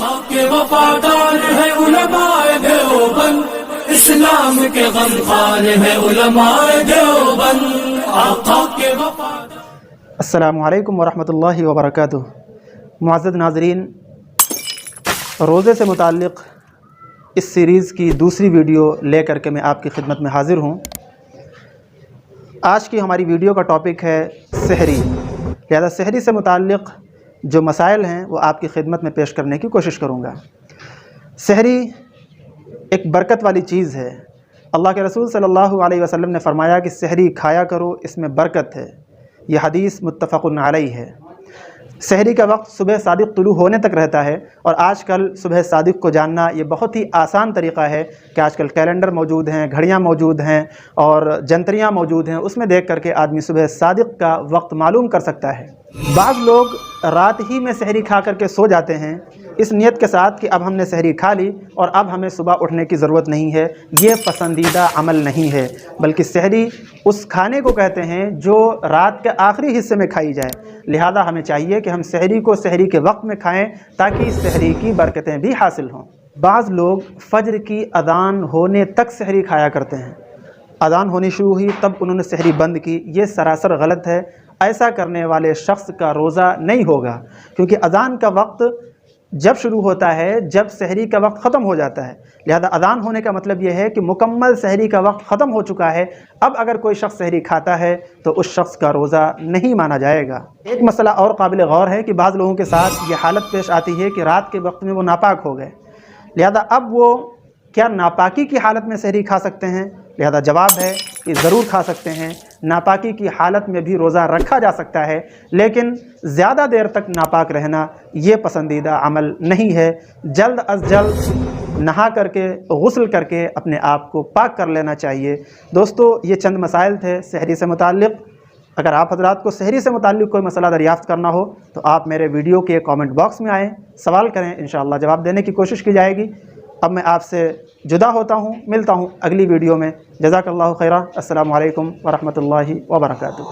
آقا کے وفادار ہے علماء دیوبند, اسلام کے غمخوار ہے علماء دیوبند, آقا کے وفادار. السلام علیکم ورحمۃ اللہ وبرکاتہ. معزز ناظرین، روزے سے متعلق اس سیریز کی دوسری ویڈیو لے کر کے میں آپ کی خدمت میں حاضر ہوں. آج کی ہماری ویڈیو کا ٹاپک ہے سحری. لہذا سحری سے متعلق جو مسائل ہیں وہ آپ کی خدمت میں پیش کرنے کی کوشش کروں گا. سحری ایک برکت والی چیز ہے. اللہ کے رسول صلی اللہ علیہ وسلم نے فرمایا کہ سحری کھایا کرو، اس میں برکت ہے. یہ حدیث متفق علیہ ہے. سحری کا وقت صبح صادق طلوع ہونے تک رہتا ہے، اور آج کل صبح صادق کو جاننا یہ بہت ہی آسان طریقہ ہے کہ آج کل کیلنڈر موجود ہیں، گھڑیاں موجود ہیں اور جنتریاں موجود ہیں. اس میں دیکھ کر کے آدمی صبح صادق کا وقت معلوم کر سکتا ہے. بعض لوگ رات ہی میں سحری کھا کر کے سو جاتے ہیں اس نیت کے ساتھ کہ اب ہم نے سحری کھا لی اور اب ہمیں صبح اٹھنے کی ضرورت نہیں ہے. یہ پسندیدہ عمل نہیں ہے، بلکہ سحری اس کھانے کو کہتے ہیں جو رات کے آخری حصے میں کھائی جائے. لہذا ہمیں چاہیے کہ ہم سحری کو سحری کے وقت میں کھائیں تاکہ سحری کی برکتیں بھی حاصل ہوں. بعض لوگ فجر کی اذان ہونے تک سحری کھایا کرتے ہیں. اذان ہونی شروع ہوئی تب انہوں نے سحری بند کی. یہ سراسر غلط ہے. ایسا کرنے والے شخص کا روزہ نہیں ہوگا، کیونکہ اذان کا وقت جب شروع ہوتا ہے جب سحری کا وقت ختم ہو جاتا ہے. لہذا اذان ہونے کا مطلب یہ ہے کہ مکمل سحری کا وقت ختم ہو چکا ہے. اب اگر کوئی شخص سحری کھاتا ہے تو اس شخص کا روزہ نہیں مانا جائے گا. ایک مسئلہ اور قابل غور ہے کہ بعض لوگوں کے ساتھ یہ حالت پیش آتی ہے کہ رات کے وقت میں وہ ناپاک ہو گئے. لہذا اب وہ کیا ناپاکی کی حالت میں سحری کھا سکتے ہیں؟ لہذا جواب ہے کہ ضرور کھا سکتے ہیں. ناپاکی کی حالت میں بھی روزہ رکھا جا سکتا ہے، لیکن زیادہ دیر تک ناپاک رہنا یہ پسندیدہ عمل نہیں ہے. جلد از جلد نہا کر کے غسل کر کے اپنے آپ کو پاک کر لینا چاہیے. دوستو، یہ چند مسائل تھے سحری سے متعلق. اگر آپ حضرات کو سحری سے متعلق کوئی مسئلہ دریافت کرنا ہو تو آپ میرے ویڈیو کے کامنٹ باکس میں آئیں، سوال کریں، انشاءاللہ جواب دینے کی کوشش کی جائے گی. اب میں آپ سے جدا ہوتا ہوں، ملتا ہوں اگلی ویڈیو میں. جزاک اللہ خیرہ. السلام علیکم ورحمۃ اللہ وبرکاتہ.